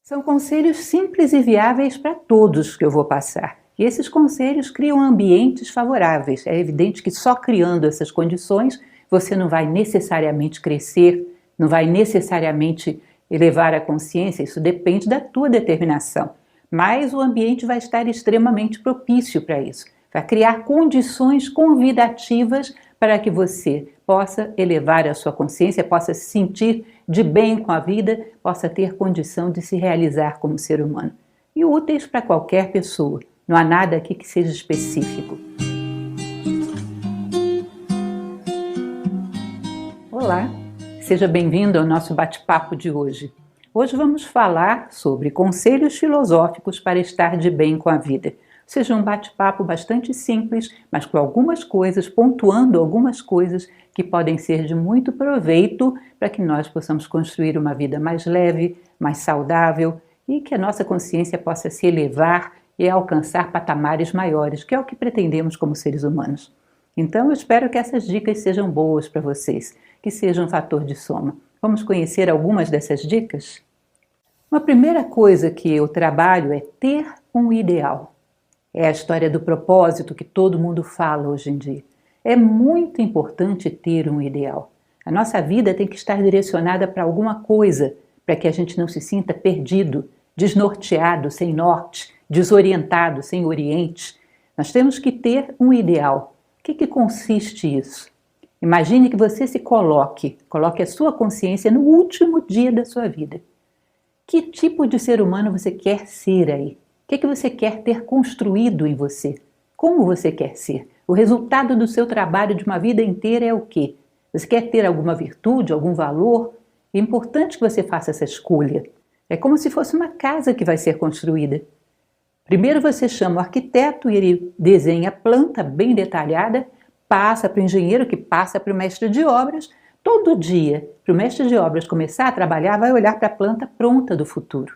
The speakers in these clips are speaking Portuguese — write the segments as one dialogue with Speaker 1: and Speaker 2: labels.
Speaker 1: São conselhos simples e viáveis para todos que eu vou passar. E esses conselhos criam ambientes favoráveis. É evidente que só criando essas condições você não vai necessariamente crescer, não vai necessariamente elevar a consciência, isso depende da tua determinação. Mas o ambiente vai estar extremamente propício para isso. Vai criar condições convidativas para que você possa elevar a sua consciência, possa se sentir de bem com a vida, possa ter condição de se realizar como ser humano. E úteis para qualquer pessoa. Não há nada aqui que seja específico. Olá, seja bem-vindo ao nosso bate-papo de hoje. Hoje vamos falar sobre conselhos filosóficos para estar de bem com a vida. Ou seja, um bate-papo bastante simples, mas com algumas coisas, pontuando algumas coisas que podem ser de muito proveito para que nós possamos construir uma vida mais leve, mais saudável e que a nossa consciência possa se elevar e alcançar patamares maiores, que é o que pretendemos como seres humanos. Então, eu espero que essas dicas sejam boas para vocês, que sejam um fator de soma. Vamos conhecer algumas dessas dicas? Uma primeira coisa que eu trabalho é ter um ideal. É a história do propósito que todo mundo fala hoje em dia. É muito importante ter um ideal. A nossa vida tem que estar direcionada para alguma coisa, para que a gente não se sinta perdido, desnorteado, sem norte, desorientado, sem oriente. Nós temos que ter um ideal. O que consiste isso? Imagine que você se coloque a sua consciência no último dia da sua vida. Que tipo de ser humano você quer ser aí? O que você quer ter construído em você? Como você quer ser? O resultado do seu trabalho de uma vida inteira é o quê? Você quer ter alguma virtude, algum valor? É importante que você faça essa escolha. É como se fosse uma casa que vai ser construída. Primeiro você chama o arquiteto e ele desenha a planta bem detalhada, passa para o engenheiro que passa para o mestre de obras. Todo dia, para o mestre de obras começar a trabalhar, vai olhar para a planta pronta do futuro.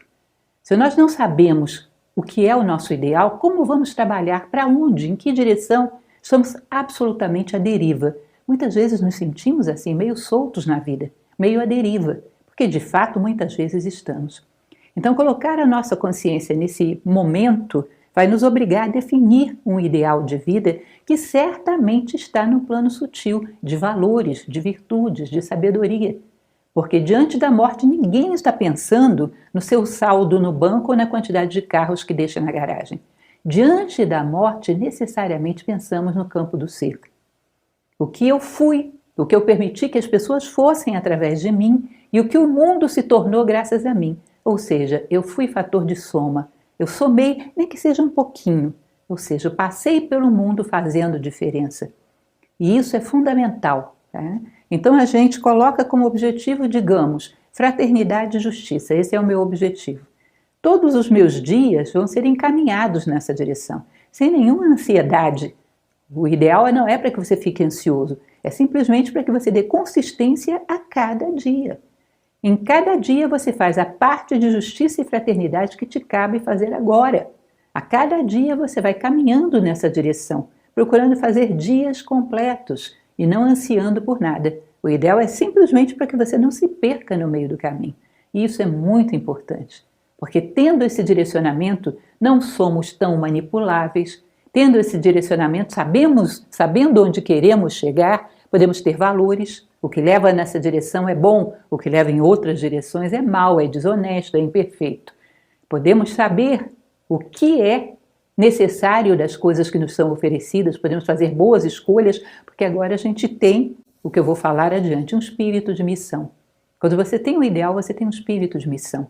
Speaker 1: Se nós não sabemos o que é o nosso ideal, como vamos trabalhar, para onde, em que direção, estamos absolutamente à deriva. Muitas vezes nos sentimos assim, meio soltos na vida, meio à deriva, porque de fato muitas vezes estamos. Então colocar a nossa consciência nesse momento vai nos obrigar a definir um ideal de vida que certamente está no plano sutil de valores, de virtudes, de sabedoria. Porque diante da morte ninguém está pensando no seu saldo no banco ou na quantidade de carros que deixa na garagem. Diante da morte, necessariamente pensamos no campo do ser. O que eu fui, o que eu permiti que as pessoas fossem através de mim e o que o mundo se tornou graças a mim. Ou seja, eu fui fator de soma, eu somei, nem que seja um pouquinho. Ou seja, eu passei pelo mundo fazendo diferença. E isso é fundamental, tá? Então a gente coloca como objetivo, digamos, fraternidade e justiça. Esse é o meu objetivo. Todos os meus dias vão ser encaminhados nessa direção, sem nenhuma ansiedade. O ideal não é para que você fique ansioso, é simplesmente para que você dê consistência a cada dia. Em cada dia você faz a parte de justiça e fraternidade que te cabe fazer agora. A cada dia você vai caminhando nessa direção, procurando fazer dias completos e não ansiando por nada. O ideal é simplesmente para que você não se perca no meio do caminho. E isso é muito importante, porque tendo esse direcionamento, não somos tão manipuláveis. Tendo esse direcionamento, sabendo onde queremos chegar, podemos ter valores. O que leva nessa direção é bom, o que leva em outras direções é mau, é desonesto, é imperfeito. Podemos saber o que é necessário das coisas que nos são oferecidas, podemos fazer boas escolhas, porque agora a gente tem, o que eu vou falar adiante, um espírito de missão. Quando você tem um ideal, você tem um espírito de missão.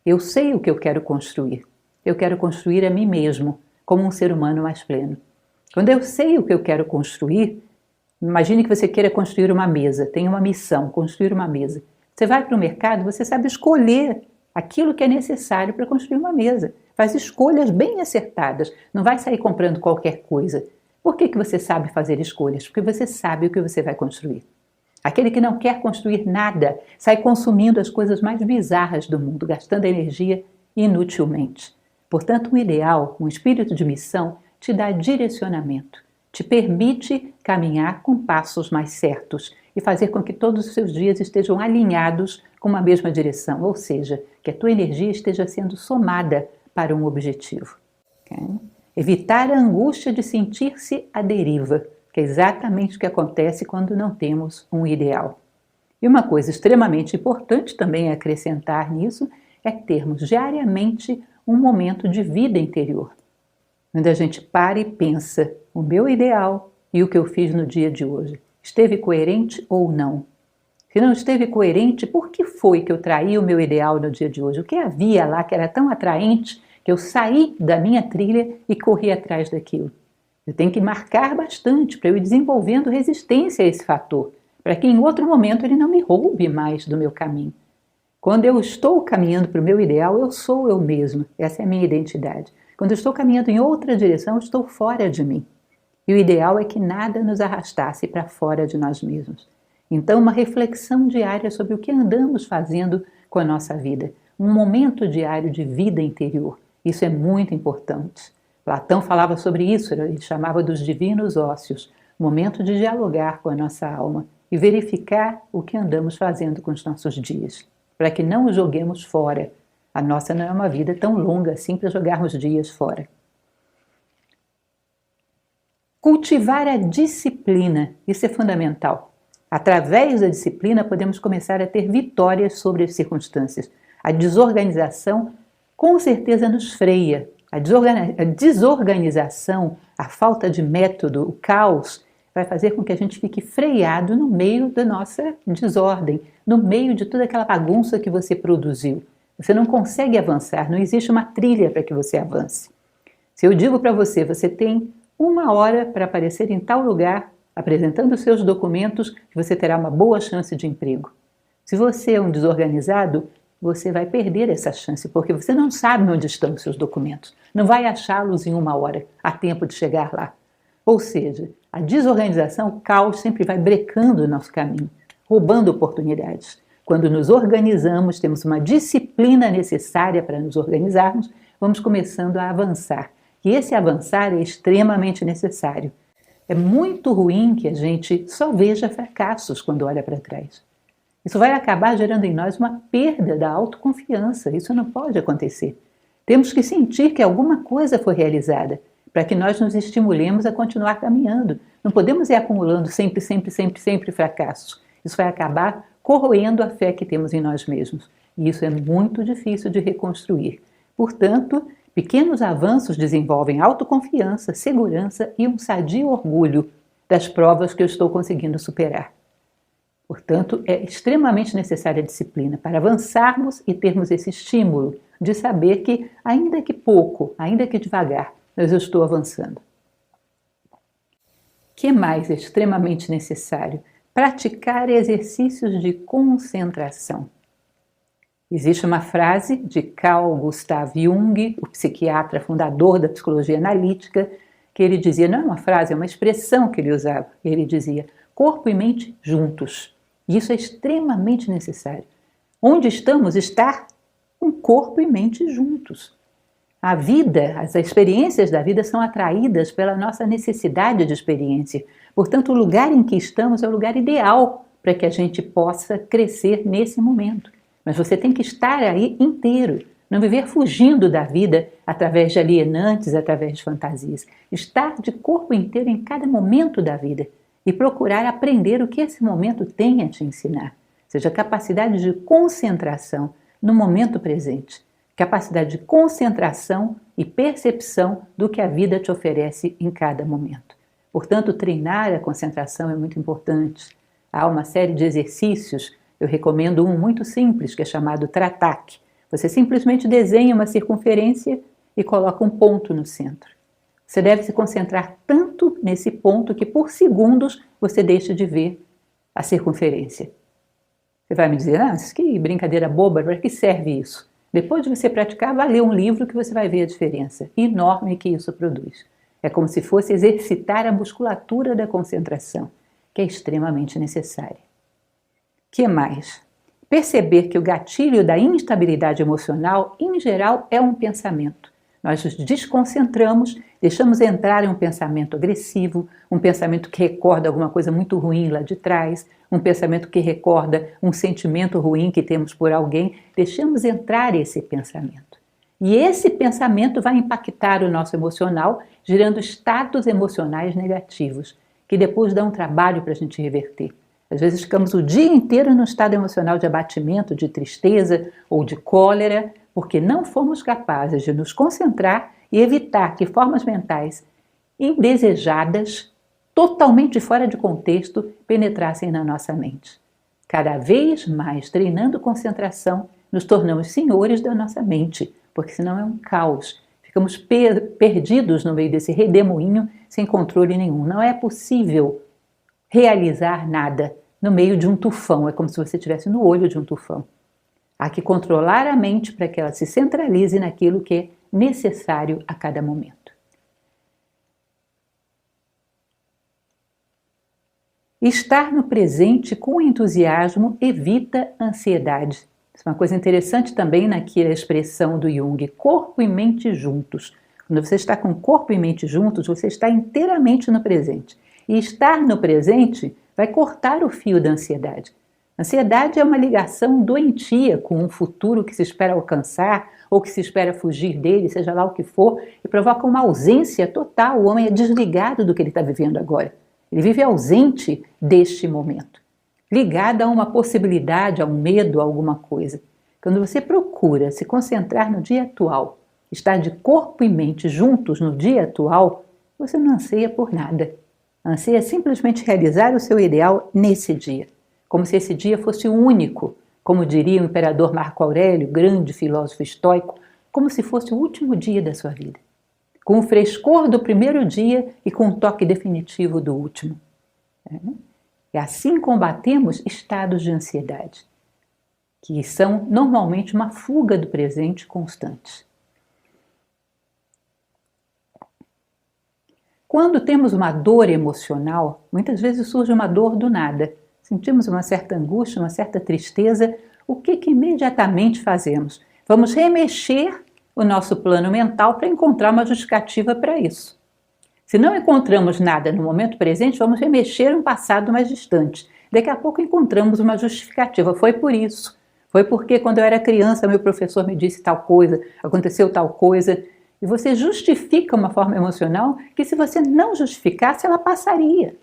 Speaker 1: Eu sei o que eu quero construir. Eu quero construir a mim mesmo, como um ser humano mais pleno. Quando eu sei o que eu quero construir, imagine que você queira construir uma mesa, tem uma missão, construir uma mesa. Você vai para o mercado, você sabe escolher aquilo que é necessário para construir uma mesa. Faz escolhas bem acertadas, não vai sair comprando qualquer coisa. Por que você sabe fazer escolhas? Porque você sabe o que você vai construir. Aquele que não quer construir nada, sai consumindo as coisas mais bizarras do mundo, gastando energia inutilmente. Portanto, um ideal, um espírito de missão, te dá direcionamento, te permite caminhar com passos mais certos e fazer com que todos os seus dias estejam alinhados com uma mesma direção, ou seja, que a tua energia esteja sendo somada para um objetivo. Okay? Evitar a angústia de sentir-se à deriva, que é exatamente o que acontece quando não temos um ideal. E uma coisa extremamente importante também a acrescentar nisso é termos diariamente um momento de vida interior, onde a gente para e pensa: o meu ideal e o que eu fiz no dia de hoje esteve coerente ou não? Se não esteve coerente, por que foi que eu traí o meu ideal no dia de hoje? O que havia lá que era tão atraente que eu saí da minha trilha e corri atrás daquilo? Eu tenho que marcar bastante para eu ir desenvolvendo resistência a esse fator, para que em outro momento ele não me roube mais do meu caminho. Quando eu estou caminhando para o meu ideal, eu sou eu mesmo, essa é a minha identidade. Quando eu estou caminhando em outra direção, eu estou fora de mim. E o ideal é que nada nos arrastasse para fora de nós mesmos. Então, uma reflexão diária sobre o que andamos fazendo com a nossa vida. Um momento diário de vida interior. Isso é muito importante. Platão falava sobre isso, ele chamava dos divinos ócios. Momento de dialogar com a nossa alma e verificar o que andamos fazendo com os nossos dias, para que não os joguemos fora. A nossa não é uma vida tão longa assim para jogarmos dias fora. Cultivar a disciplina, isso é fundamental. Através da disciplina podemos começar a ter vitórias sobre as circunstâncias. A desorganização com certeza nos freia. A desorganização, a falta de método, o caos, vai fazer com que a gente fique freado no meio da nossa desordem, no meio de toda aquela bagunça que você produziu. Você não consegue avançar, não existe uma trilha para que você avance. Se eu digo para você, você tem 1 hora para aparecer em tal lugar, apresentando os seus documentos, que você terá uma boa chance de emprego. Se você é um desorganizado, você vai perder essa chance, porque você não sabe onde estão os seus documentos. Não vai achá-los em 1 hora, a tempo de chegar lá. Ou seja, a desorganização, o caos sempre vai brecando o nosso caminho, roubando oportunidades. Quando nos organizamos, temos uma disciplina necessária para nos organizarmos, vamos começando a avançar. E esse avançar é extremamente necessário. É muito ruim que a gente só veja fracassos quando olha para trás. Isso vai acabar gerando em nós uma perda da autoconfiança. Isso não pode acontecer. Temos que sentir que alguma coisa foi realizada para que nós nos estimulemos a continuar caminhando. Não podemos ir acumulando sempre fracassos. Isso vai acabar corroendo a fé que temos em nós mesmos. E isso é muito difícil de reconstruir. Portanto, pequenos avanços desenvolvem autoconfiança, segurança e um sadio orgulho das provas que eu estou conseguindo superar. Portanto, é extremamente necessária a disciplina para avançarmos e termos esse estímulo de saber que, ainda que pouco, ainda que devagar, mas eu estou avançando. O que mais é extremamente necessário? Praticar exercícios de concentração. Existe uma frase de Carl Gustav Jung, o psiquiatra fundador da psicologia analítica, que ele dizia, não é uma frase, é uma expressão que ele usava. Ele dizia, corpo e mente juntos. E isso é extremamente necessário. Onde estamos, estar com corpo e mente juntos. A vida, as experiências da vida são atraídas pela nossa necessidade de experiência. Portanto, o lugar em que estamos é o lugar ideal para que a gente possa crescer nesse momento. Mas você tem que estar aí inteiro, não viver fugindo da vida através de alienantes, através de fantasias. Estar de corpo inteiro em cada momento da vida e procurar aprender o que esse momento tem a te ensinar. Ou seja, capacidade de concentração no momento presente. Capacidade de concentração e percepção do que a vida te oferece em cada momento. Portanto, treinar a concentração é muito importante. Há uma série de exercícios, eu recomendo um muito simples, que é chamado Tratak. Você simplesmente desenha uma circunferência e coloca um ponto no centro. Você deve se concentrar tanto nesse ponto que por segundos você deixa de ver a circunferência. Você vai me dizer, que brincadeira boba, para que serve isso? Depois de você praticar, vai ler um livro que você vai ver a diferença enorme que isso produz. É como se fosse exercitar a musculatura da concentração, que é extremamente necessária. O que mais? Perceber que o gatilho da instabilidade emocional, em geral, é um pensamento. Nós nos desconcentramos, deixamos entrar em um pensamento agressivo, um pensamento que recorda alguma coisa muito ruim lá de trás, um pensamento que recorda um sentimento ruim que temos por alguém, deixamos entrar esse pensamento. E esse pensamento vai impactar o nosso emocional, gerando estados emocionais negativos, que depois dá um trabalho para a gente reverter. Às vezes ficamos o dia inteiro num estado emocional de abatimento, de tristeza ou de cólera, porque não fomos capazes de nos concentrar e evitar que formas mentais indesejadas, totalmente fora de contexto, penetrassem na nossa mente. Cada vez mais, treinando concentração, nos tornamos senhores da nossa mente, porque senão é um caos. Ficamos perdidos no meio desse redemoinho, sem controle nenhum. Não é possível realizar nada no meio de um tufão. É como se você estivesse no olho de um tufão. Há que controlar a mente para que ela se centralize naquilo que é necessário a cada momento. Estar no presente com entusiasmo evita ansiedade. Isso é uma coisa interessante também naquela expressão do Jung, corpo e mente juntos. Quando você está com corpo e mente juntos, você está inteiramente no presente. E estar no presente vai cortar o fio da ansiedade. Ansiedade é uma ligação doentia com um futuro que se espera alcançar ou que se espera fugir dele, seja lá o que for, e provoca uma ausência total. O homem é desligado do que ele está vivendo agora. Ele vive ausente deste momento, ligado a uma possibilidade, a um medo, a alguma coisa. Quando você procura se concentrar no dia atual, estar de corpo e mente juntos no dia atual, você não anseia por nada. Anseia simplesmente realizar o seu ideal nesse dia, como se esse dia fosse o único, como diria o imperador Marco Aurélio, grande filósofo estoico, como se fosse o último dia da sua vida, com o frescor do primeiro dia e com o toque definitivo do último. E assim combatemos estados de ansiedade, que são normalmente uma fuga do presente constante. Quando temos uma dor emocional, muitas vezes surge uma dor do nada. Sentimos uma certa angústia, uma certa tristeza. O que imediatamente fazemos? Vamos remexer o nosso plano mental para encontrar uma justificativa para isso. Se não encontramos nada no momento presente, vamos remexer um passado mais distante. Daqui a pouco encontramos uma justificativa. Foi por isso. Foi porque quando eu era criança meu professor me disse tal coisa, aconteceu tal coisa. E você justifica uma forma emocional que se você não justificasse, ela passaria.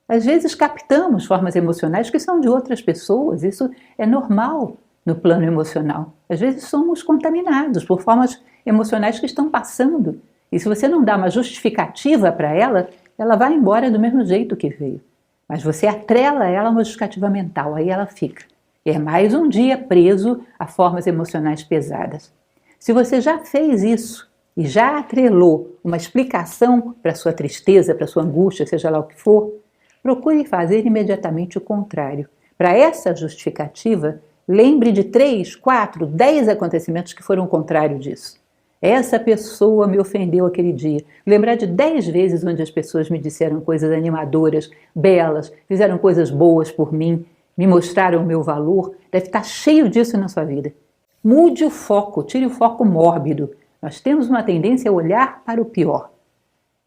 Speaker 1: Às vezes captamos formas emocionais que são de outras pessoas. Isso é normal no plano emocional. Às vezes somos contaminados por formas emocionais que estão passando. E se você não dá uma justificativa para ela, ela vai embora do mesmo jeito que veio. Mas você atrela ela a uma justificativa mental, aí ela fica. E é mais um dia preso a formas emocionais pesadas. Se você já fez isso e já atrelou uma explicação para sua tristeza, para sua angústia, seja lá o que for, procure fazer imediatamente o contrário. Para essa justificativa, lembre de 3, 4, 10 acontecimentos que foram o contrário disso. Essa pessoa me ofendeu aquele dia. Lembrar de 10 vezes onde as pessoas me disseram coisas animadoras, belas, fizeram coisas boas por mim, me mostraram o meu valor. Deve estar cheio disso na sua vida. Mude o foco, tire o foco mórbido. Nós temos uma tendência a olhar para o pior.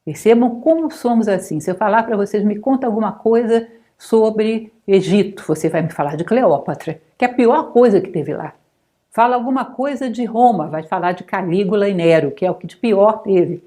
Speaker 1: Percebam como somos assim. Se eu falar para vocês, me conta alguma coisa sobre Egito, você vai me falar de Cleópatra, que é a pior coisa que teve lá. Fala alguma coisa de Roma, vai falar de Calígula e Nero, que é o que de pior teve.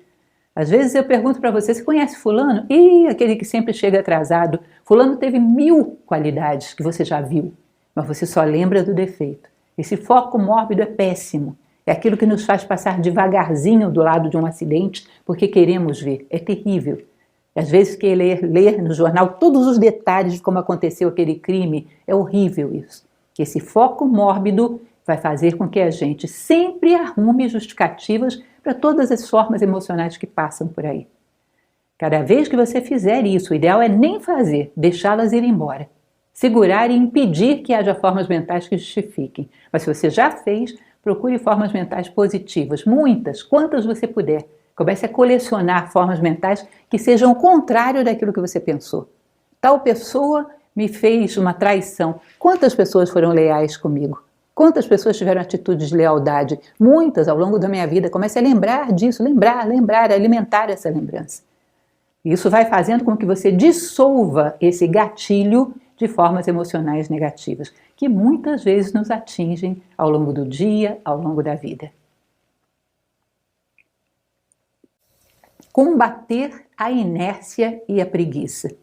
Speaker 1: Às vezes eu pergunto para você, você conhece fulano? Ih, aquele que sempre chega atrasado. Fulano teve 1000 qualidades que você já viu, mas você só lembra do defeito. Esse foco mórbido é péssimo. É aquilo que nos faz passar devagarzinho do lado de um acidente porque queremos ver. É terrível. Às vezes ler no jornal todos os detalhes de como aconteceu aquele crime. É horrível isso. Esse foco mórbido vai fazer com que a gente sempre arrume justificativas para todas as formas emocionais que passam por aí. Cada vez que você fizer isso, o ideal é nem fazer, deixá-las ir embora. Segurar e impedir que haja formas mentais que justifiquem. Mas se você já fez, procure formas mentais positivas, muitas, quantas você puder. Comece a colecionar formas mentais que sejam o contrário daquilo que você pensou. Tal pessoa me fez uma traição. Quantas pessoas foram leais comigo? Quantas pessoas tiveram atitudes de lealdade? Muitas ao longo da minha vida. Comece a lembrar disso, lembrar, alimentar essa lembrança. Isso vai fazendo com que você dissolva esse gatilho de formas emocionais negativas, que muitas vezes nos atingem ao longo do dia, ao longo da vida. Combater a inércia e a preguiça.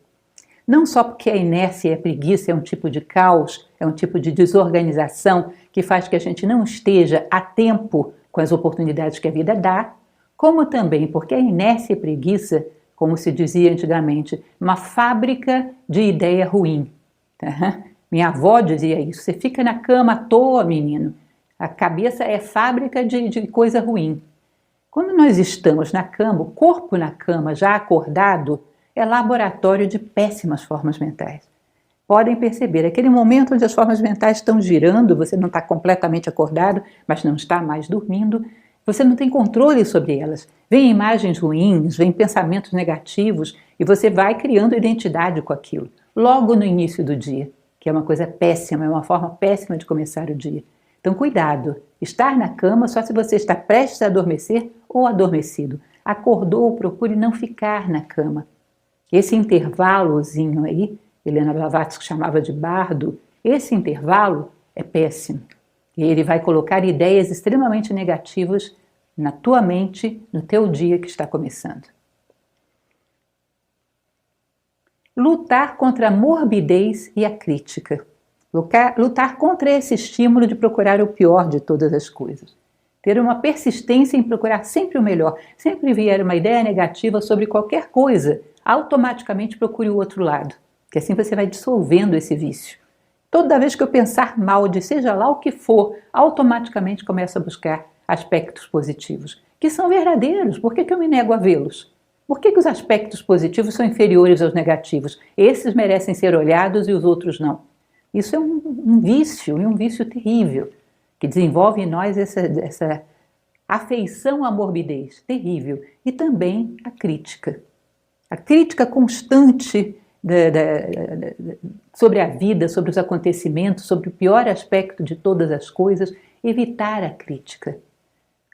Speaker 1: Não só porque a inércia e a preguiça é um tipo de caos, é um tipo de desorganização que faz que a gente não esteja a tempo com as oportunidades que a vida dá, como também porque a inércia e a preguiça, como se dizia antigamente, uma fábrica de ideia ruim. Tá? Minha avó dizia isso, você fica na cama à toa, menino. A cabeça é fábrica de coisa ruim. Quando nós estamos na cama, o corpo na cama, já acordado, é laboratório de péssimas formas mentais. Podem perceber, aquele momento onde as formas mentais estão girando, você não está completamente acordado, mas não está mais dormindo, você não tem controle sobre elas. Vêm imagens ruins, vêm pensamentos negativos e você vai criando identidade com aquilo, logo no início do dia, que é uma coisa péssima, é uma forma péssima de começar o dia. Então, cuidado, estar na cama só se você está prestes a adormecer ou adormecido. Acordou, procure não ficar na cama. Esse intervalozinho aí, Helena Blavatsky chamava de bardo, esse intervalo é péssimo. E ele vai colocar ideias extremamente negativas na tua mente, no teu dia que está começando. Lutar contra a morbidez e a crítica. Lutar contra esse estímulo de procurar o pior de todas as coisas. Ter uma persistência em procurar sempre o melhor. Sempre vier uma ideia negativa sobre qualquer coisa, automaticamente procure o outro lado, que assim você vai dissolvendo esse vício. Toda vez que eu pensar mal de seja lá o que for, automaticamente começo a buscar aspectos positivos, que são verdadeiros. Por que eu me nego a vê-los? Por que os aspectos positivos são inferiores aos negativos? Esses merecem ser olhados e os outros não. Isso é um vício, e um vício terrível, que desenvolve em nós essa afeição à morbidez terrível e também a crítica. A crítica constante sobre a vida, sobre os acontecimentos, sobre o pior aspecto de todas as coisas, evitar a crítica.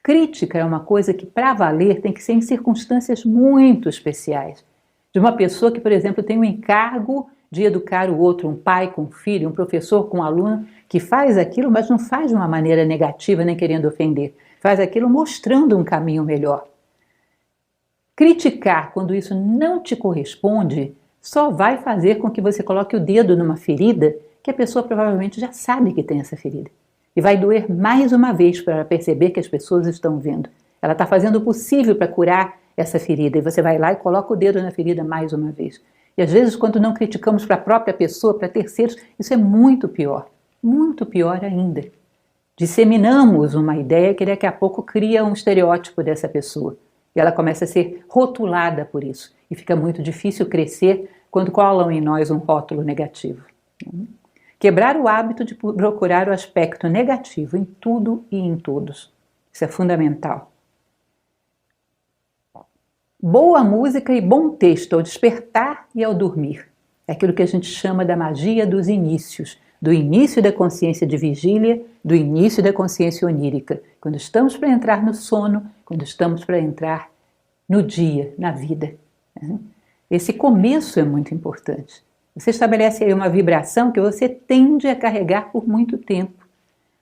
Speaker 1: Crítica é uma coisa que, para valer, tem que ser em circunstâncias muito especiais. De uma pessoa que, por exemplo, tem o encargo de educar o outro, um pai com um filho, um professor com um aluno, que faz aquilo, mas não faz de uma maneira negativa nem querendo ofender. Faz aquilo mostrando um caminho melhor. Criticar quando isso não te corresponde só vai fazer com que você coloque o dedo numa ferida que a pessoa provavelmente já sabe que tem essa ferida. E vai doer mais uma vez para perceber que as pessoas estão vendo. Ela está fazendo o possível para curar essa ferida e você vai lá e coloca o dedo na ferida mais uma vez. E às vezes quando não criticamos para a própria pessoa, para terceiros, isso é muito pior ainda. Disseminamos uma ideia que daqui a pouco cria um estereótipo dessa pessoa. E ela começa a ser rotulada por isso. E fica muito difícil crescer quando colam em nós um rótulo negativo. Quebrar o hábito de procurar o aspecto negativo em tudo e em todos. Isso é fundamental. Boa música e bom texto ao despertar e ao dormir. É aquilo que a gente chama da magia dos inícios. Do início da consciência de vigília, do início da consciência onírica. Quando estamos para entrar no sono, quando estamos para entrar no dia, na vida. Esse começo é muito importante. Você estabelece aí uma vibração que você tende a carregar por muito tempo.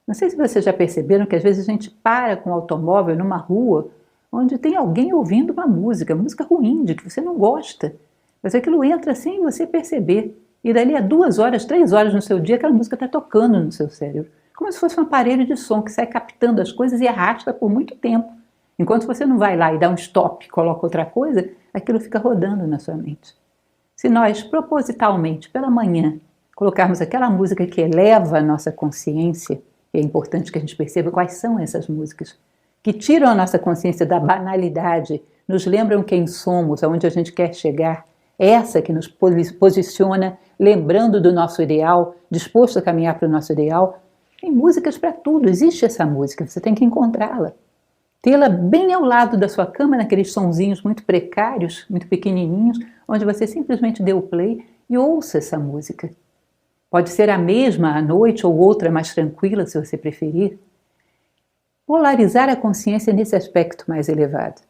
Speaker 1: Não sei se vocês já perceberam que às vezes a gente para com o automóvel numa rua onde tem alguém ouvindo uma música ruim, de que você não gosta. Mas aquilo entra sem você perceber. E dali a 2 horas, 3 horas no seu dia, aquela música está tocando no seu cérebro. Como se fosse um aparelho de som que sai captando as coisas e arrasta por muito tempo. Enquanto você não vai lá e dá um stop, coloca outra coisa, aquilo fica rodando na sua mente. Se nós, propositalmente, pela manhã, colocarmos aquela música que eleva a nossa consciência, é importante que a gente perceba quais são essas músicas, que tiram a nossa consciência da banalidade, nos lembram quem somos, aonde a gente quer chegar, essa que nos posiciona, lembrando do nosso ideal, disposto a caminhar para o nosso ideal. Tem músicas para tudo, existe essa música, você tem que encontrá-la. Tê-la bem ao lado da sua cama, naqueles sonzinhos muito precários, muito pequenininhos, onde você simplesmente dê o play e ouça essa música. Pode ser a mesma à noite ou outra mais tranquila, se você preferir. Polarizar a consciência nesse aspecto mais elevado.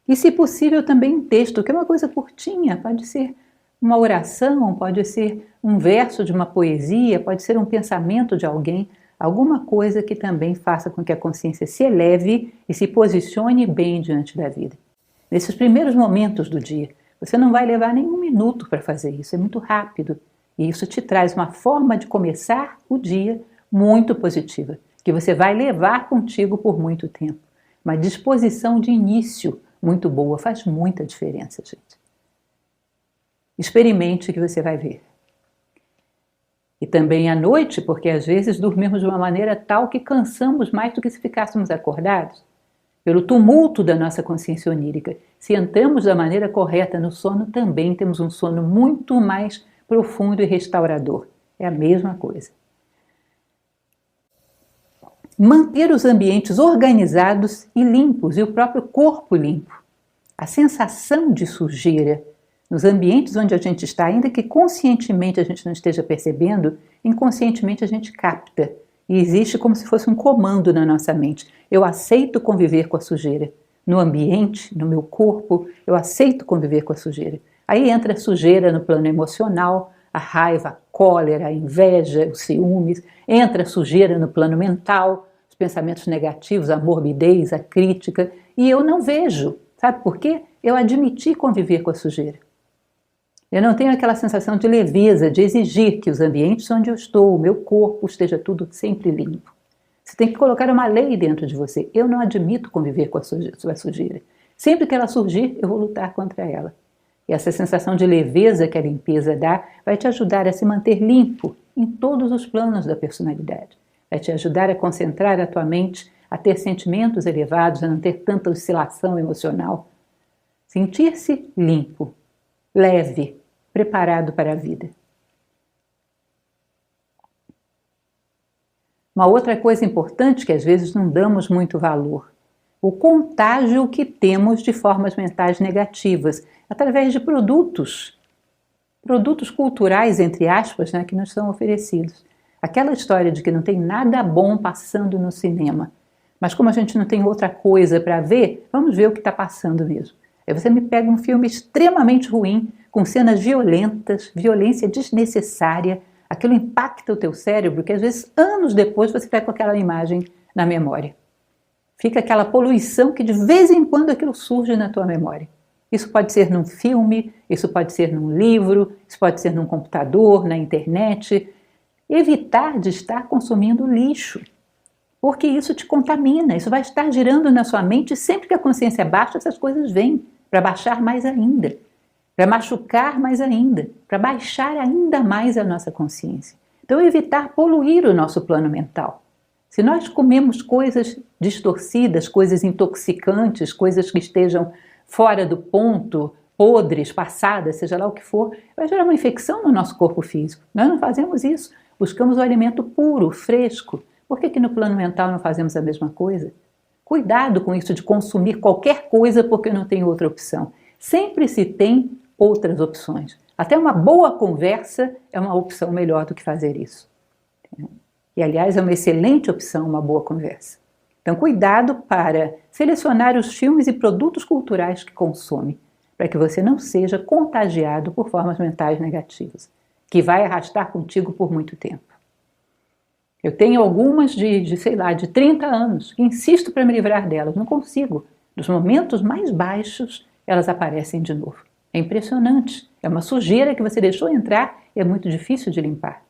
Speaker 1: E, se possível, também um texto, que é uma coisa curtinha, pode ser uma oração, pode ser um verso de uma poesia, pode ser um pensamento de alguém, alguma coisa que também faça com que a consciência se eleve e se posicione bem diante da vida. Nesses primeiros momentos do dia, você não vai levar nenhum minuto para fazer isso, é muito rápido. E isso te traz uma forma de começar o dia muito positiva, que você vai levar contigo por muito tempo. Uma disposição de início muito boa, faz muita diferença, gente. Experimente que você vai ver. E também à noite, porque às vezes dormimos de uma maneira tal que cansamos mais do que se ficássemos acordados. Pelo tumulto da nossa consciência onírica. Se entramos da maneira correta no sono, também temos um sono muito mais profundo e restaurador. É a mesma coisa. Manter os ambientes organizados e limpos e o próprio corpo limpo. A sensação de sujeira nos ambientes onde a gente está, ainda que conscientemente a gente não esteja percebendo, inconscientemente a gente capta. E existe como se fosse um comando na nossa mente. Eu aceito conviver com a sujeira. No ambiente, no meu corpo, eu aceito conviver com a sujeira. Aí entra a sujeira no plano emocional, a raiva, a cólera, a inveja, os ciúmes. Entra a sujeira no plano mental, os pensamentos negativos, a morbidez, a crítica. E eu não vejo. Sabe por quê? Eu admiti conviver com a sujeira. Eu não tenho aquela sensação de leveza, de exigir que os ambientes onde eu estou, o meu corpo, esteja tudo sempre limpo. Você tem que colocar uma lei dentro de você. Eu não admito conviver com a sua sujeira. Sempre que ela surgir, eu vou lutar contra ela. E essa sensação de leveza que a limpeza dá vai te ajudar a se manter limpo em todos os planos da personalidade. Vai te ajudar a concentrar a tua mente, a ter sentimentos elevados, a não ter tanta oscilação emocional. Sentir-se limpo, leve, preparado para a vida. Uma outra coisa importante que às vezes não damos muito valor, o contágio que temos de formas mentais negativas, através de produtos culturais, entre aspas, né, que nos são oferecidos. Aquela história de que não tem nada bom passando no cinema, mas como a gente não tem outra coisa para ver, vamos ver o que está passando mesmo. Aí você me pega um filme extremamente ruim, com cenas violentas, violência desnecessária, aquilo impacta o teu cérebro, que às vezes anos depois você está com aquela imagem na memória. Fica aquela poluição que de vez em quando aquilo surge na tua memória. Isso pode ser num filme, isso pode ser num livro, isso pode ser num computador, na internet. Evitar de estar consumindo lixo, porque isso te contamina, isso vai estar girando na sua mente e sempre que a consciência baixa, essas coisas vêm para baixar mais ainda, para machucar mais ainda, para baixar ainda mais a nossa consciência. Então, evitar poluir o nosso plano mental. Se nós comemos coisas distorcidas, coisas intoxicantes, coisas que estejam fora do ponto, podres, passadas, seja lá o que for, vai gerar uma infecção no nosso corpo físico. Nós não fazemos isso. Buscamos o alimento puro, fresco. Por que no plano mental não fazemos a mesma coisa? Cuidado com isso de consumir qualquer coisa porque não tem outra opção. Sempre se tem outras opções. Até uma boa conversa é uma opção melhor do que fazer isso. E, aliás, é uma excelente opção uma boa conversa. Então, cuidado para selecionar os filmes e produtos culturais que consome, para que você não seja contagiado por formas mentais negativas, que vai arrastar contigo por muito tempo. Eu tenho algumas de 30 anos, que insisto para me livrar delas, não consigo. Nos momentos mais baixos, elas aparecem de novo. É impressionante, é uma sujeira que você deixou entrar e é muito difícil de limpar.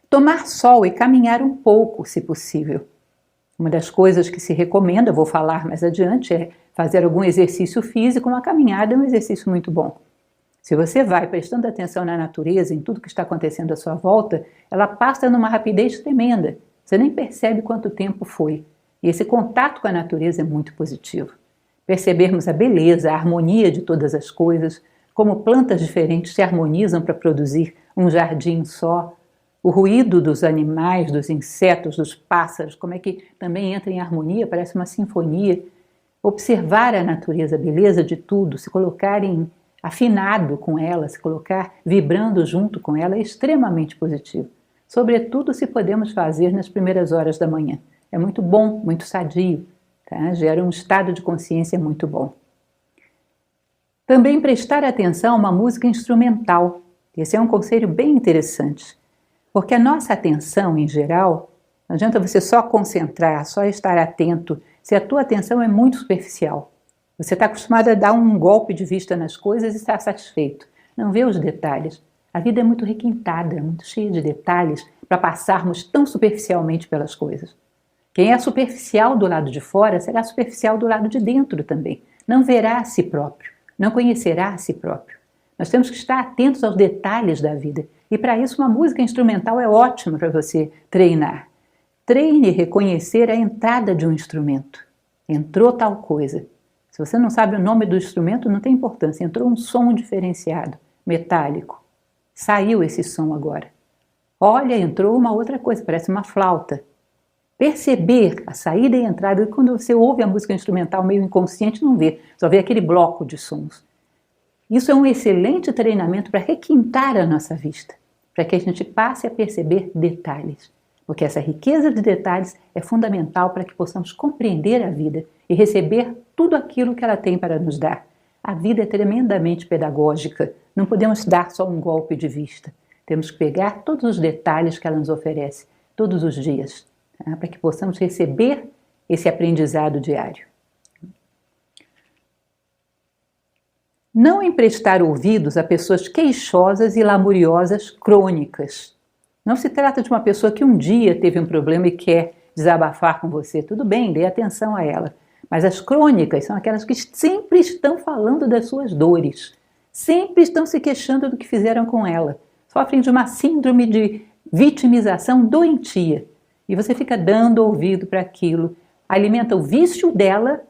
Speaker 1: Tomar sol e caminhar um pouco, se possível. Uma das coisas que se recomenda, vou falar mais adiante, é fazer algum exercício físico. Uma caminhada é um exercício muito bom. Se você vai prestando atenção na natureza, em tudo que está acontecendo à sua volta, ela passa numa rapidez tremenda. Você nem percebe quanto tempo foi. E esse contato com a natureza é muito positivo. Percebermos a beleza, a harmonia de todas as coisas, como plantas diferentes se harmonizam para produzir um jardim só, o ruído dos animais, dos insetos, dos pássaros, como é que também entra em harmonia, parece uma sinfonia. Observar a natureza, a beleza de tudo, se colocar em afinado com ela, se colocar vibrando junto com ela é extremamente positivo. Sobretudo se podemos fazer nas primeiras horas da manhã. É muito bom, muito sadio, tá? Gera um estado de consciência muito bom. Também prestar atenção a uma música instrumental. Esse é um conselho bem interessante, porque a nossa atenção, em geral, não adianta você só concentrar, só estar atento, se a tua atenção é muito superficial. Você está acostumado a dar um golpe de vista nas coisas e está satisfeito. Não vê os detalhes. A vida é muito requintada, muito cheia de detalhes para passarmos tão superficialmente pelas coisas. Quem é superficial do lado de fora será superficial do lado de dentro também. Não verá a si próprio, não conhecerá a si próprio. Nós temos que estar atentos aos detalhes da vida. E para isso uma música instrumental é ótima para você treinar. Treine reconhecer a entrada de um instrumento. Entrou tal coisa. Se você não sabe o nome do instrumento, não tem importância. Entrou um som diferenciado, metálico. Saiu esse som agora. Olha, entrou uma outra coisa, parece uma flauta. Perceber a saída e a entrada, e quando você ouve a música instrumental meio inconsciente, não vê, só vê aquele bloco de sons. Isso é um excelente treinamento para requintar a nossa vista, para que a gente passe a perceber detalhes. Porque essa riqueza de detalhes é fundamental para que possamos compreender a vida e receber tudo aquilo que ela tem para nos dar. A vida é tremendamente pedagógica, não podemos dar só um golpe de vista. Temos que pegar todos os detalhes que ela nos oferece, todos os dias, tá? Para que possamos receber esse aprendizado diário. Não emprestar ouvidos a pessoas queixosas e lamuriosas crônicas. Não se trata de uma pessoa que um dia teve um problema e quer desabafar com você. Tudo bem, dê atenção a ela. Mas as crônicas são aquelas que sempre estão falando das suas dores. Sempre estão se queixando do que fizeram com ela. Sofrem de uma síndrome de vitimização doentia. E você fica dando ouvido para aquilo. Alimenta o vício dela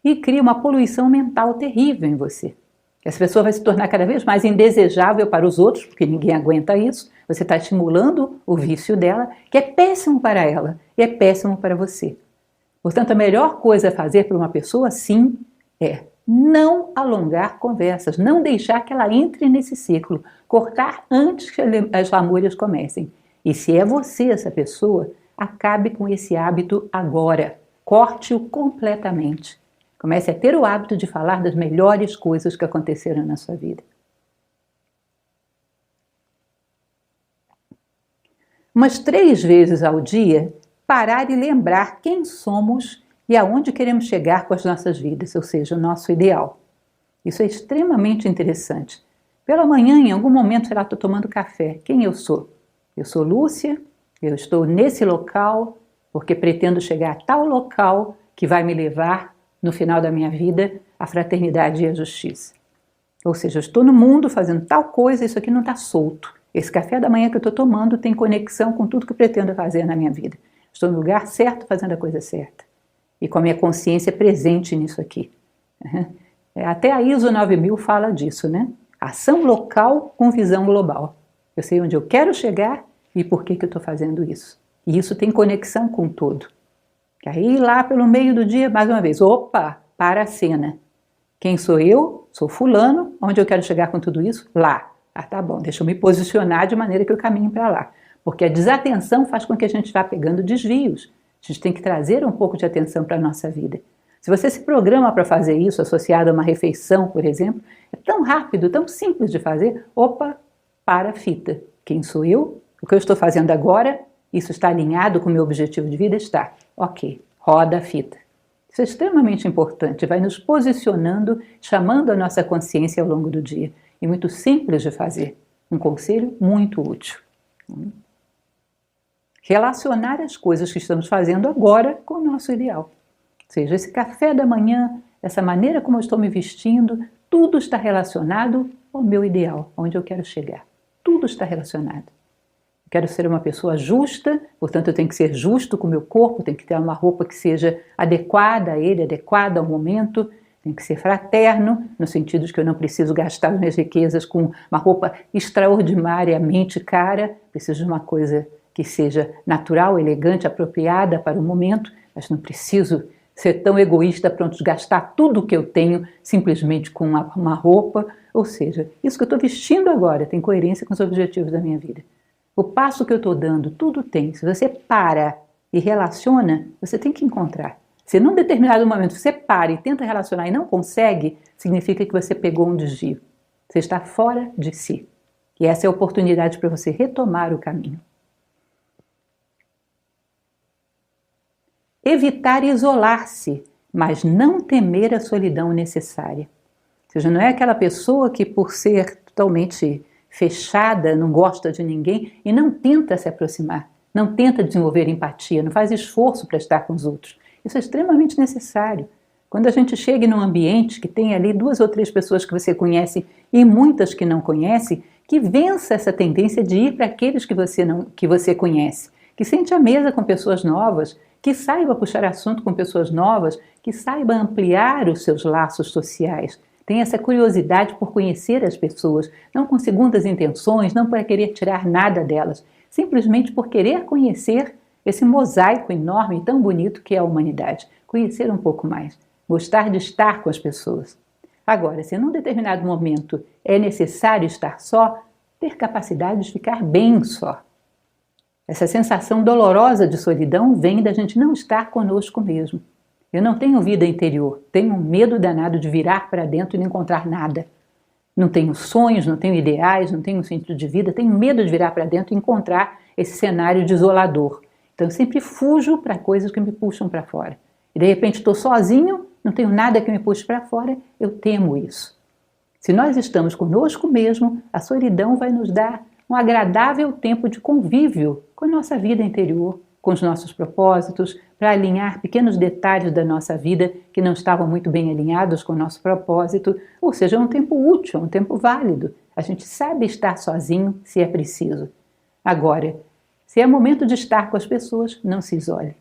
Speaker 1: e cria uma poluição mental terrível em você. Essa pessoa vai se tornar cada vez mais indesejável para os outros, porque ninguém aguenta isso. Você está estimulando o vício dela, que é péssimo para ela e é péssimo para você. Portanto, a melhor coisa a fazer para uma pessoa, sim, é não alongar conversas, não deixar que ela entre nesse ciclo, cortar antes que as lamúrias comecem. E se é você essa pessoa, acabe com esse hábito agora. Corte-o completamente. Comece a ter o hábito de falar das melhores coisas que aconteceram na sua vida. Umas 3 vezes ao dia, parar e lembrar quem somos e aonde queremos chegar com as nossas vidas, ou seja, o nosso ideal. Isso é extremamente interessante. Pela manhã, em algum momento, será que estou tomando café. Quem eu sou? Eu sou Lúcia, eu estou nesse local porque pretendo chegar a tal local que vai me levar no final da minha vida, a fraternidade e a justiça. Ou seja, eu estou no mundo fazendo tal coisa, isso aqui não está solto. Esse café da manhã que eu estou tomando tem conexão com tudo que eu pretendo fazer na minha vida. Estou no lugar certo, fazendo a coisa certa. E com a minha consciência presente nisso aqui. Até a ISO 9000 fala disso, né? Ação local com visão global. Eu sei onde eu quero chegar e por que eu estou fazendo isso. E isso tem conexão com o todo. Aí lá pelo meio do dia, mais uma vez, opa, para a cena. Quem sou eu? Sou fulano. Onde eu quero chegar com tudo isso? Lá. Ah, tá bom, deixa eu me posicionar de maneira que eu caminhe para lá. Porque a desatenção faz com que a gente vá pegando desvios. A gente tem que trazer um pouco de atenção para a nossa vida. Se você se programa para fazer isso, associado a uma refeição, por exemplo, é tão rápido, tão simples de fazer. Opa, para a fita. Quem sou eu? O que eu estou fazendo agora? Isso está alinhado com o meu objetivo de vida? Está. Ok, roda a fita. Isso é extremamente importante, vai nos posicionando, chamando a nossa consciência ao longo do dia. E muito simples de fazer. Um conselho muito útil. Relacionar as coisas que estamos fazendo agora com o nosso ideal. Ou seja, esse café da manhã, essa maneira como eu estou me vestindo, tudo está relacionado ao meu ideal, onde eu quero chegar. Tudo está relacionado. Quero ser uma pessoa justa, portanto eu tenho que ser justo com o meu corpo, tenho que ter uma roupa que seja adequada a ele, adequada ao momento, tenho que ser fraterno, no sentido de que eu não preciso gastar as minhas riquezas com uma roupa extraordinariamente cara, preciso de uma coisa que seja natural, elegante, apropriada para o momento, mas não preciso ser tão egoísta, pronto, gastar tudo o que eu tenho simplesmente com uma roupa. Ou seja, isso que eu estou vestindo agora tem coerência com os objetivos da minha vida. O passo que eu estou dando, tudo tem. Se você para e relaciona, você tem que encontrar. Se num determinado momento você para e tenta relacionar e não consegue, significa que você pegou um desvio. Você está fora de si. E essa é a oportunidade para você retomar o caminho. Evitar isolar-se, mas não temer a solidão necessária. Ou seja, não é aquela pessoa que, por ser totalmente fechada, não gosta de ninguém e não tenta se aproximar, não tenta desenvolver empatia, não faz esforço para estar com os outros. Isso é extremamente necessário. Quando a gente chega num ambiente que tem ali 2 ou 3 pessoas que você conhece e muitas que não conhece, que vença essa tendência de ir para aqueles que você conhece, que sente à mesa com pessoas novas, que saiba puxar assunto com pessoas novas, que saiba ampliar os seus laços sociais. Tem essa curiosidade por conhecer as pessoas, não com segundas intenções, não para querer tirar nada delas, simplesmente por querer conhecer esse mosaico enorme e tão bonito que é a humanidade. Conhecer um pouco mais, gostar de estar com as pessoas. Agora, se num determinado momento é necessário estar só, ter capacidade de ficar bem só. Essa sensação dolorosa de solidão vem da gente não estar conosco mesmo. Eu não tenho vida interior, tenho um medo danado de virar para dentro e não encontrar nada. Não tenho sonhos, não tenho ideais, não tenho sentido de vida, tenho medo de virar para dentro e encontrar esse cenário desolador. Então eu sempre fujo para coisas que me puxam para fora. E de repente estou sozinho, não tenho nada que me puxe para fora, eu temo isso. Se nós estamos conosco mesmo, a solidão vai nos dar um agradável tempo de convívio com a nossa vida interior, com os nossos propósitos, para alinhar pequenos detalhes da nossa vida que não estavam muito bem alinhados com o nosso propósito, ou seja, é um tempo útil, um tempo válido. A gente sabe estar sozinho se é preciso. Agora, se é momento de estar com as pessoas, não se isole.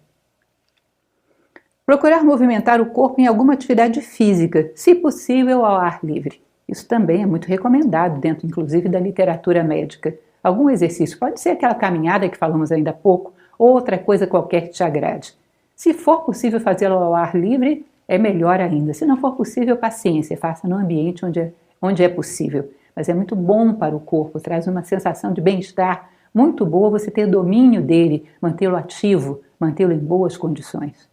Speaker 1: Procurar movimentar o corpo em alguma atividade física, se possível ao ar livre. Isso também é muito recomendado dentro, inclusive, da literatura médica. Algum exercício, pode ser aquela caminhada que falamos ainda há pouco, ou outra coisa qualquer que te agrade. Se for possível fazê-lo ao ar livre, é melhor ainda. Se não for possível, paciência, faça no ambiente onde é possível. Mas é muito bom para o corpo, traz uma sensação de bem-estar muito boa você ter domínio dele, mantê-lo ativo, mantê-lo em boas condições.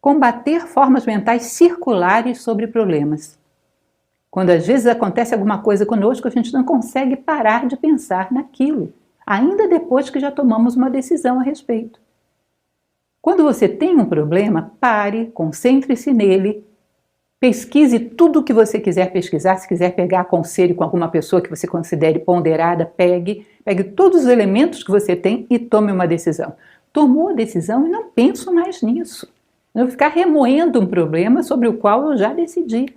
Speaker 1: Combater formas mentais circulares sobre problemas. Quando às vezes acontece alguma coisa conosco, a gente não consegue parar de pensar naquilo, ainda depois que já tomamos uma decisão a respeito. Quando você tem um problema, pare, concentre-se nele, pesquise tudo o que você quiser pesquisar. Se quiser pegar conselho com alguma pessoa que você considere ponderada, pegue todos os elementos que você tem e tome uma decisão. Tomou a decisão e não penso mais nisso. Não vou ficar remoendo um problema sobre o qual eu já decidi,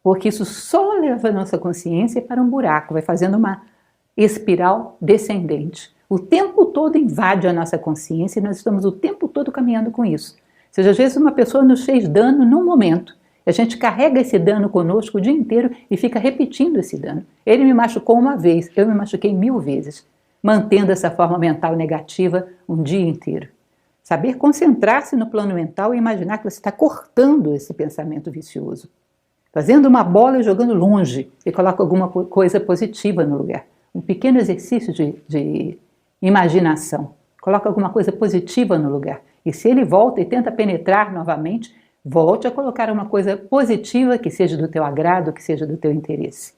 Speaker 1: porque isso só leva a nossa consciência para um buraco, vai fazendo uma espiral descendente. O tempo todo invade a nossa consciência e nós estamos o tempo todo caminhando com isso. Ou seja, às vezes uma pessoa nos fez dano num momento, a gente carrega esse dano conosco o dia inteiro e fica repetindo esse dano. Ele me machucou uma vez, eu me machuquei 1000 vezes, mantendo essa forma mental negativa um dia inteiro. Saber concentrar-se no plano mental e imaginar que você está cortando esse pensamento vicioso. Fazendo uma bola e jogando longe e coloca alguma coisa positiva no lugar. Um pequeno exercício de imaginação. Coloca alguma coisa positiva no lugar. E se ele volta e tenta penetrar novamente, volte a colocar uma coisa positiva que seja do teu agrado, que seja do teu interesse.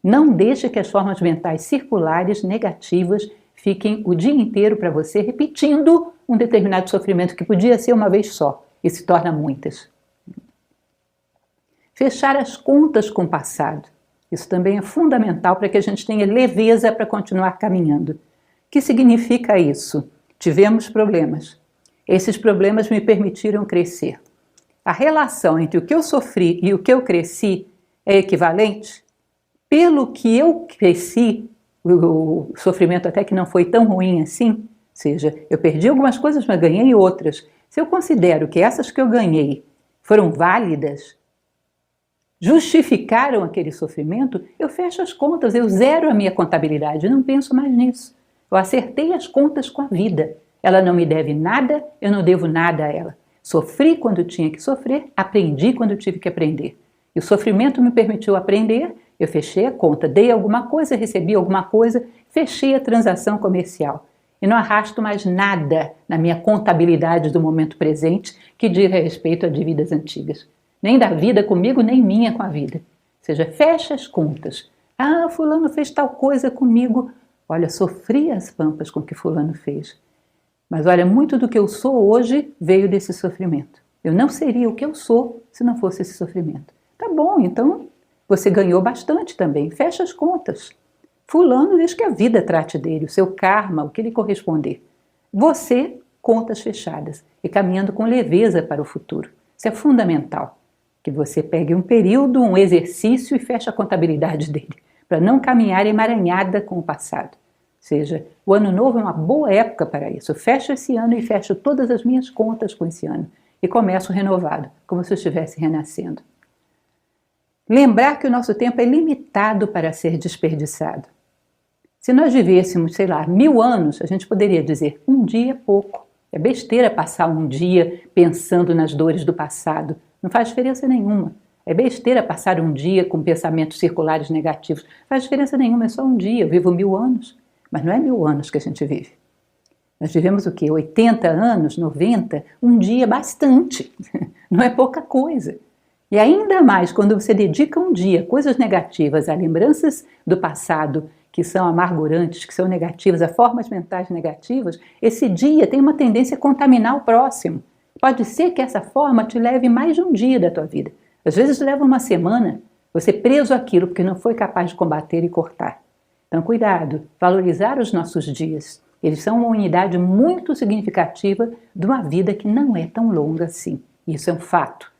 Speaker 1: Não deixe que as formas mentais circulares negativas fiquem o dia inteiro para você repetindo um determinado sofrimento que podia ser uma vez só e se torna muitas. Fechar as contas com o passado. Isso também é fundamental para que a gente tenha leveza para continuar caminhando. O que significa isso? Tivemos problemas. Esses problemas me permitiram crescer. A relação entre o que eu sofri e o que eu cresci é equivalente? Pelo que eu cresci, o sofrimento até que não foi tão ruim assim, ou seja, eu perdi algumas coisas, mas ganhei outras. Se eu considero que essas que eu ganhei foram válidas, justificaram aquele sofrimento, eu fecho as contas, eu zero a minha contabilidade, não penso mais nisso. Eu acertei as contas com a vida. Ela não me deve nada, eu não devo nada a ela. Sofri quando tinha que sofrer, aprendi quando tive que aprender. E o sofrimento me permitiu aprender, eu fechei a conta, dei alguma coisa, recebi alguma coisa, fechei a transação comercial. E não arrasto mais nada na minha contabilidade do momento presente que diga respeito a dívidas antigas. Nem da vida comigo, nem minha com a vida. Ou seja, fecha as contas. Ah, fulano fez tal coisa comigo. Olha, sofri as pampas com o que fulano fez. Mas olha, muito do que eu sou hoje veio desse sofrimento. Eu não seria o que eu sou se não fosse esse sofrimento. Tá bom, então você ganhou bastante também. Fecha as contas. Fulano deixa que a vida trate dele, o seu karma, o que lhe corresponder. Você, contas fechadas e caminhando com leveza para o futuro. Isso é fundamental. Que você pegue um período, um exercício e feche a contabilidade dele, para não caminhar emaranhada com o passado. Ou seja, o ano novo é uma boa época para isso. Eu fecho esse ano e fecho todas as minhas contas com esse ano e começo renovado, como se eu estivesse renascendo. Lembrar que o nosso tempo é limitado para ser desperdiçado. Se nós vivêssemos, 1000 anos, a gente poderia dizer, um dia é pouco. É besteira passar um dia pensando nas dores do passado. Não faz diferença nenhuma. É besteira passar um dia com pensamentos circulares negativos. Não faz diferença nenhuma, é só um dia. Eu vivo 1000 anos, mas não é 1000 anos que a gente vive. Nós vivemos o quê? 80 anos, 90? Um dia é bastante. Não é pouca coisa. E ainda mais quando você dedica um dia a coisas negativas, a lembranças do passado que são amargurantes, que são negativas, a formas mentais negativas, esse dia tem uma tendência a contaminar o próximo. Pode ser que essa forma te leve mais de um dia da tua vida. Às vezes leva uma semana, você preso àquilo porque não foi capaz de combater e cortar. Então cuidado, valorizar os nossos dias. Eles são uma unidade muito significativa de uma vida que não é tão longa assim. Isso é um fato.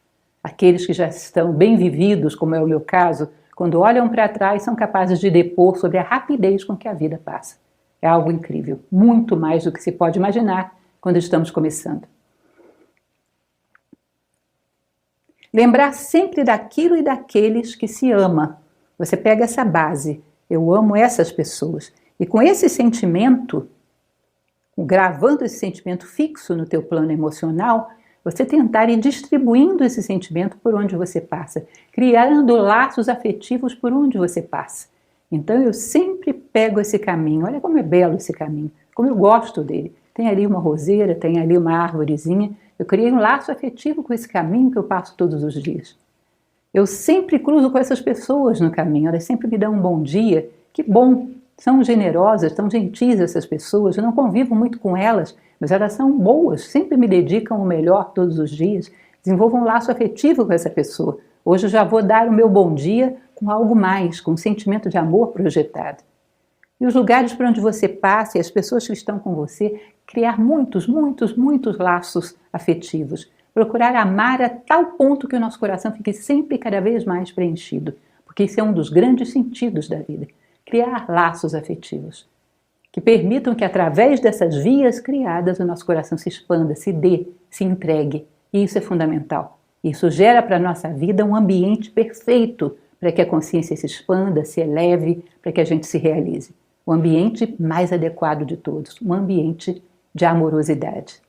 Speaker 1: Aqueles que já estão bem vividos, como é o meu caso, quando olham para trás, são capazes de depor sobre a rapidez com que a vida passa. É algo incrível, muito mais do que se pode imaginar quando estamos começando. Lembrar sempre daquilo e daqueles que se ama. Você pega essa base, eu amo essas pessoas, e com esse sentimento, gravando esse sentimento fixo no teu plano emocional, você tentar ir distribuindo esse sentimento por onde você passa, criando laços afetivos por onde você passa. Então eu sempre pego esse caminho, olha como é belo esse caminho, como eu gosto dele. Tem ali uma roseira, tem ali uma árvorezinha, eu criei um laço afetivo com esse caminho que eu passo todos os dias. Eu sempre cruzo com essas pessoas no caminho, elas sempre me dão um bom dia, que bom, são generosas, são gentis essas pessoas, eu não convivo muito com elas, mas elas são boas, sempre me dedicam o melhor todos os dias, desenvolvo um laço afetivo com essa pessoa. Hoje eu já vou dar o meu bom dia com algo mais, com um sentimento de amor projetado. E os lugares por onde você passa e as pessoas que estão com você, criar muitos laços afetivos. Procurar amar a tal ponto que o nosso coração fique sempre cada vez mais preenchido, porque isso é um dos grandes sentidos da vida. Criar laços afetivos que permitam que através dessas vias criadas o nosso coração se expanda, se dê, se entregue. E isso é fundamental. Isso gera para a nossa vida um ambiente perfeito para que a consciência se expanda, se eleve, para que a gente se realize. O ambiente mais adequado de todos, um ambiente de amorosidade.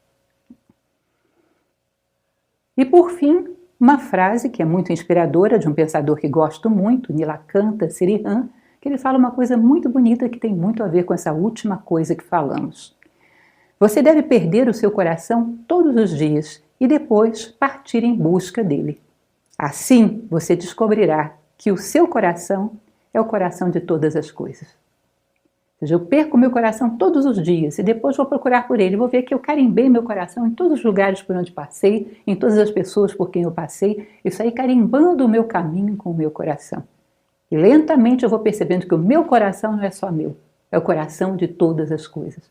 Speaker 1: E por fim, uma frase que é muito inspiradora de um pensador que gosto muito, Nilakanta Srihan, que ele fala uma coisa muito bonita que tem muito a ver com essa última coisa que falamos. Você deve perder o seu coração todos os dias e depois partir em busca dele. Assim, você descobrirá que o seu coração é o coração de todas as coisas. Ou seja, eu perco meu coração todos os dias e depois vou procurar por ele. Vou ver que eu carimbei meu coração em todos os lugares por onde passei, em todas as pessoas por quem eu passei, e saí carimbando o meu caminho com o meu coração. E lentamente eu vou percebendo que o meu coração não é só meu, é o coração de todas as coisas.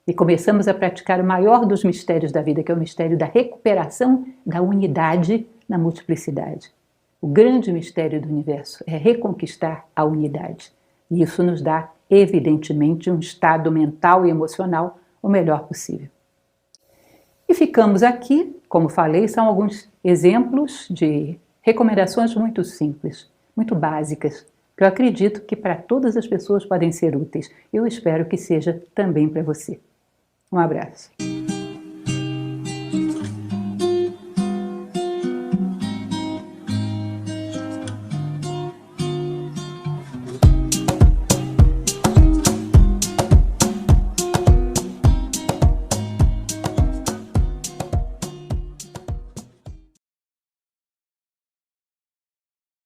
Speaker 1: E começamos a praticar o maior dos mistérios da vida, que é o mistério da recuperação da unidade na multiplicidade. O grande mistério do universo é reconquistar a unidade. E isso nos dá, evidentemente, um estado mental e emocional o melhor possível. E ficamos aqui, como falei, são alguns exemplos de recomendações muito simples, muito básicas, que eu acredito que para todas as pessoas podem ser úteis. Eu espero que seja também para você. Um abraço.